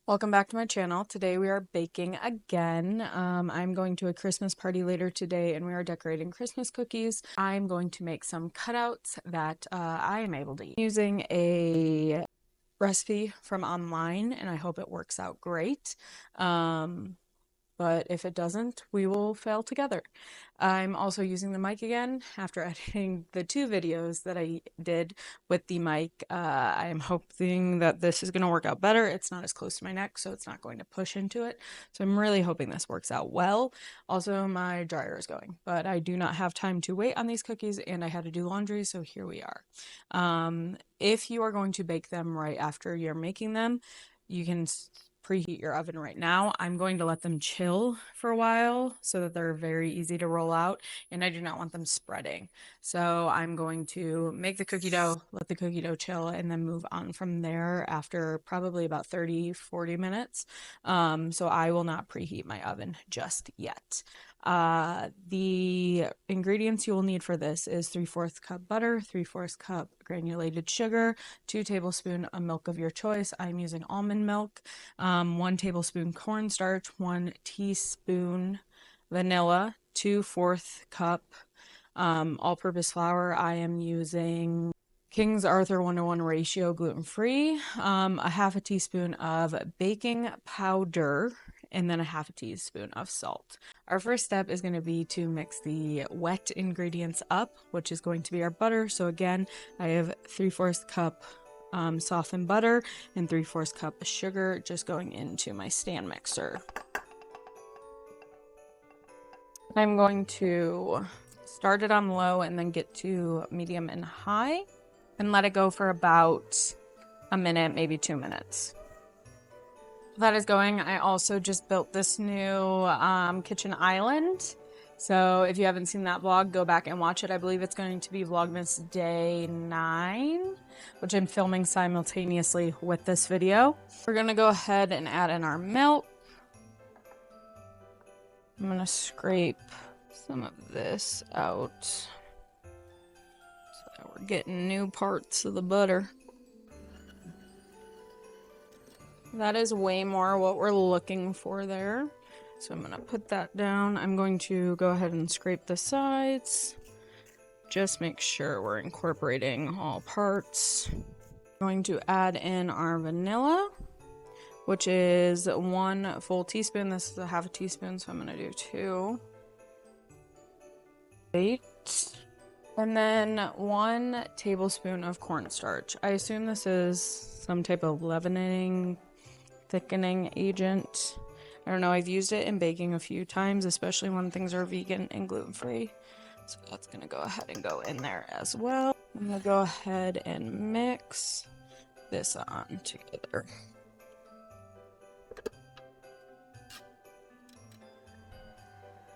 Welcome back to my channel. Today we are baking again. I'm going to a Christmas party later today and we are decorating Christmas cookies. I'm going to make some cutouts that I am able to eat using a recipe from online, and I hope it works out great. But if it doesn't, we will fail together. I'm also using the mic again after editing the two videos that I did with the mic. I am hoping that this is going to work out better. It's not as close to my neck, so it's not going to push into it. So I'm really hoping this works out well. Also, my dryer is going, but I do not have time to wait on these cookies, and I had to do laundry, so here we are. If you are going to bake them right after you're making them, you can preheat your oven right now. I'm going to let them chill for a while so that they're very easy to roll out, and I do not want them spreading. So I'm going to make the cookie dough, let the cookie dough chill, and then move on from there after probably about 30-40 minutes. So I will not preheat my oven just yet. The ingredients you will need for this is 3/4 cup butter, 3/4 cup granulated sugar, 2 tablespoons of milk of your choice. I'm using almond milk, 1 tablespoon cornstarch, 1 teaspoon vanilla, 2/4 cup all-purpose flour. I am using King's Arthur 1:1 ratio gluten-free, a half a teaspoon of baking powder, and then a half a teaspoon of salt. Our first step is going to be to mix the wet ingredients up, which is going to be our butter. So again, I have 3/4 cup softened butter and 3/4 cup of sugar just going into my stand mixer. I'm going to start it on low and then get to medium and high and let it go for about a minute, maybe 2 minutes. That is going. I also just built this new kitchen island. So if you haven't seen that vlog, go back and watch it. I believe it's going to be Vlogmas day 9, which I'm filming simultaneously with this video. We're going to go ahead and add in our milk. I'm going to scrape some of this out so that we're getting new parts of the butter. That is way more what we're looking for there. So I'm going to put that down. I'm going to go ahead and scrape the sides. Just make sure we're incorporating all parts. I'm going to add in our vanilla, which is 1 full teaspoon. This is a half a teaspoon, so I'm going to do 2. 8. And then 1 tablespoon of cornstarch. I assume this is some type of leavening, thickening agent. I don't know, I've used it in baking a few times, especially when things are vegan and gluten-free. So that's gonna go ahead and go in there as well. I'm gonna go ahead and mix this on together.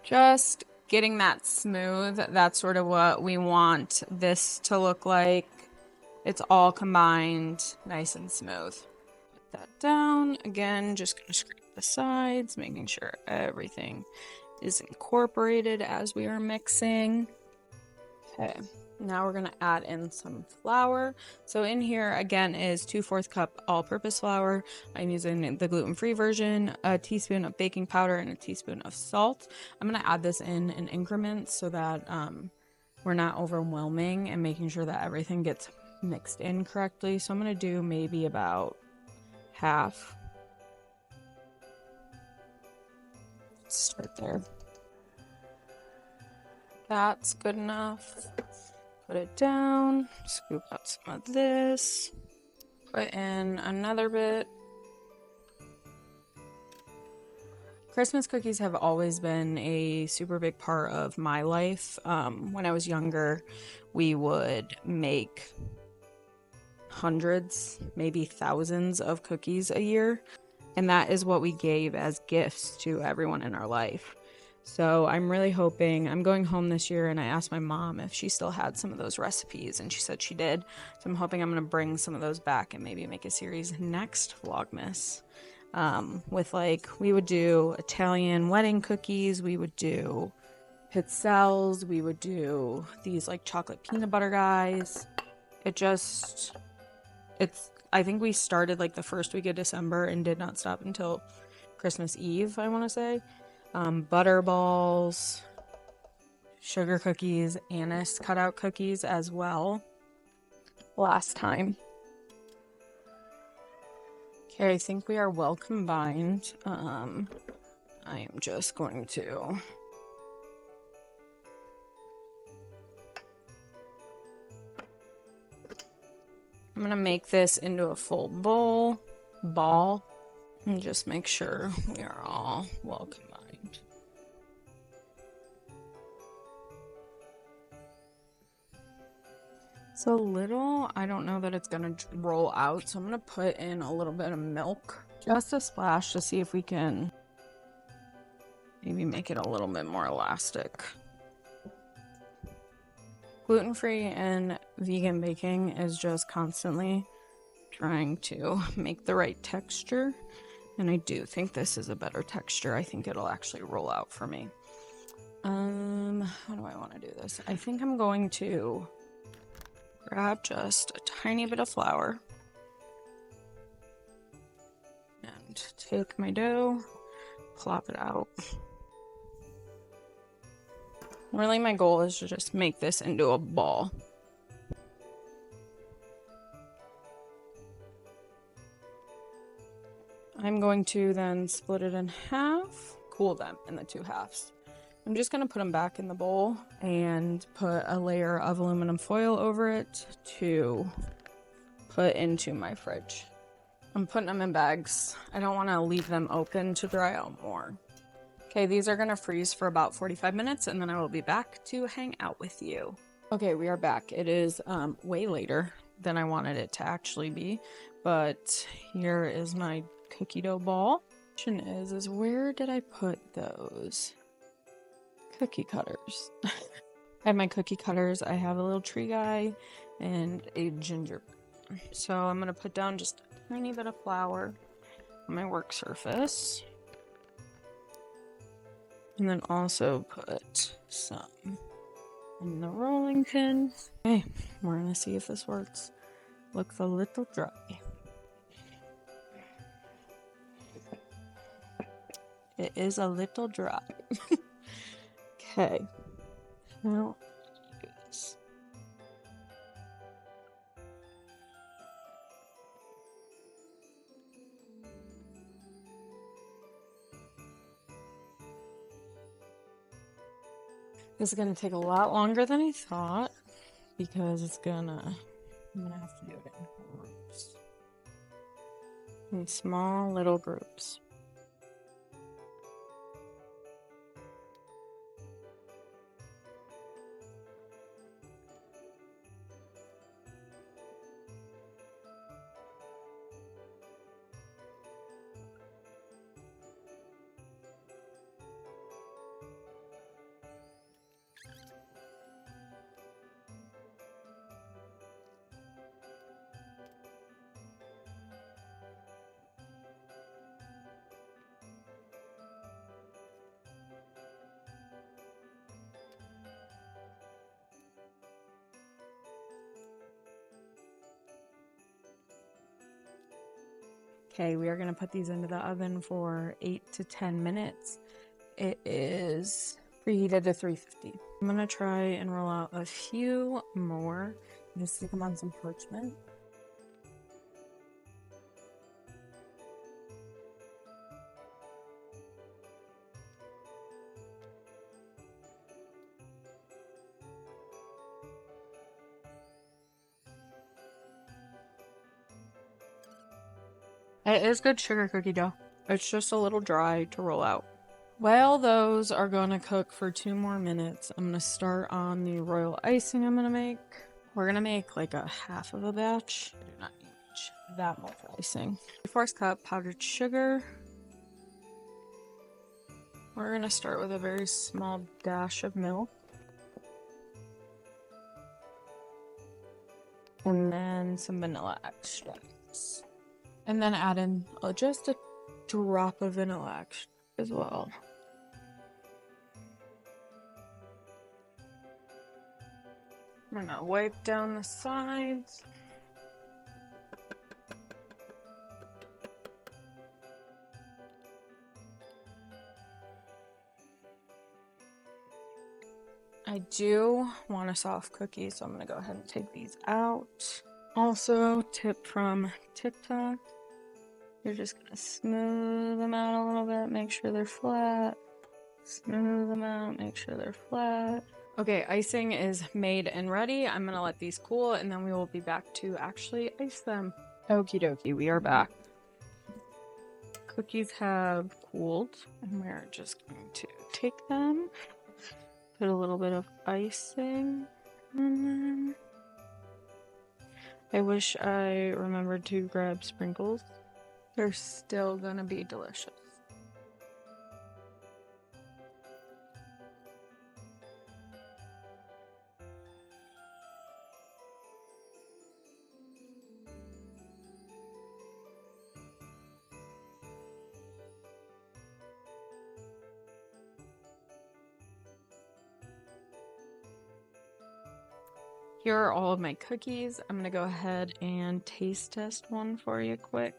Just getting that smooth. That's sort of what we want this to look like. It's all combined, nice and smooth. Put that down. Again, just gonna scrape the sides, making sure everything is incorporated as we are mixing. Okay, now we're gonna add in some flour. So in here again is 2/4 cup all-purpose flour. I'm using the gluten-free version, a teaspoon of baking powder, and a teaspoon of salt. I'm gonna add this in increments so that we're not overwhelming and making sure that everything gets mixed in correctly. So I'm gonna do maybe about half. Start there. That's good enough. Put it down, scoop out some of this, put in another bit. Christmas cookies have always been a super big part of my life. When I was younger, we would make hundreds, maybe thousands of cookies a year, and that is what we gave as gifts to everyone in our life. So I'm really hoping, I'm going home this year, and I asked my mom if she still had some of those recipes, and she said she did. So I'm hoping I'm going to bring some of those back and maybe make a series next Vlogmas. With we would do Italian wedding cookies, we would do pizzelles, we would do these chocolate peanut butter guys. I think we started like the first week of December and did not stop until Christmas Eve, I want to say. Butter balls, sugar cookies, anise cutout cookies as well last time. Okay, I think we are well combined. I am just going to I'm gonna make this into a full ball, and just make sure we are all well combined. It's a little, I don't know that it's gonna roll out, so I'm gonna put in a little bit of milk, just a splash, to see if we can maybe make it a little bit more elastic. Gluten-free and vegan baking is just constantly trying to make the right texture, and I do think this is a better texture. I think it'll actually roll out for me. How do I want to do this? I think I'm going to grab just a tiny bit of flour and take my dough, plop it out. Really, my goal is to just make this into a ball. I'm going to then split it in half, cool them in the two halves. I'm just going to put them back in the bowl and put a layer of aluminum foil over it to put into my fridge. I'm putting them in bags. I don't want to leave them open to dry out more. Okay, these are going to freeze for about 45 minutes, and then I will be back to hang out with you. Okay, we are back. It is way later than I wanted it to actually be, but here is my cookie dough ball. Question is where did I put those cookie cutters? I have my cookie cutters. I have a little tree guy and a ginger. So I'm gonna put down just a tiny bit of flour on my work surface, and then also put some in the rolling pin. Okay, we're gonna see if this works. Looks a little dry. It is a little dry. Okay, now do this. This is gonna take a lot longer than I thought because I'm gonna have to do it in groups. In small little groups. Okay, we are going to put these into the oven for 8 to 10 minutes. It is preheated to 350. I'm going to try and roll out a few more. Just stick them on some parchment. It is good sugar cookie dough. It's just a little dry to roll out. While those are going to cook for 2 more minutes, I'm going to start on the royal icing I'm going to make. We're going to make like a half of a batch. I do not need that much icing. 3/4 cup powdered sugar. We're going to start with a very small dash of milk. And then some vanilla extracts. And then add in just a drop of vanilla extract as well. I'm gonna wipe down the sides. I do want a soft cookie, so I'm gonna go ahead and take these out. Also, tip from TikTok, you're just gonna smooth them out a little bit, make sure they're flat. Smooth them out, make sure they're flat. Okay, icing is made and ready. I'm gonna let these cool and then we will be back to actually ice them. Okie dokie, we are back. Cookies have cooled and we're just going to take them, put a little bit of icing on them. I wish I remembered to grab sprinkles. They're still gonna be delicious. Here are all of my cookies. I'm gonna go ahead and taste test one for you quick.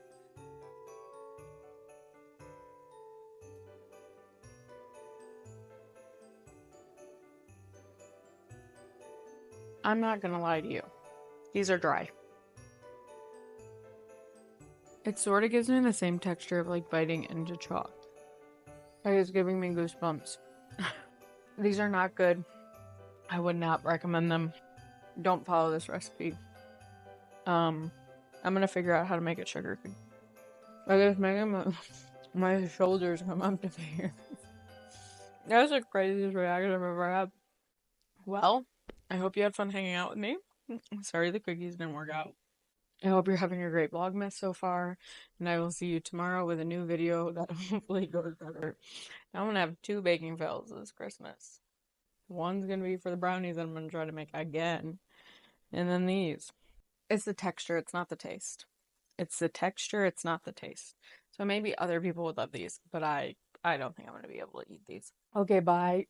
I'm not gonna lie to you. These are dry. It sort of gives me the same texture of like biting into chalk. Like it's giving me goosebumps. These are not good. I would not recommend them. Don't follow this recipe. I'm gonna figure out how to make it sugar free. I guess making my shoulders come up to here. That's the craziest reaction I've ever had. Well, I hope you had fun hanging out with me. Sorry the cookies didn't work out. I hope you're having a great Vlogmas so far, and I will see you tomorrow with a new video that hopefully goes better. I'm gonna have 2 baking fails this Christmas. One's gonna be for the brownies that I'm gonna try to make again, and then these. It's the texture, it's not the taste. It's the texture, it's not the taste. So maybe other people would love these, but I don't think I'm gonna be able to eat these. Okay, bye.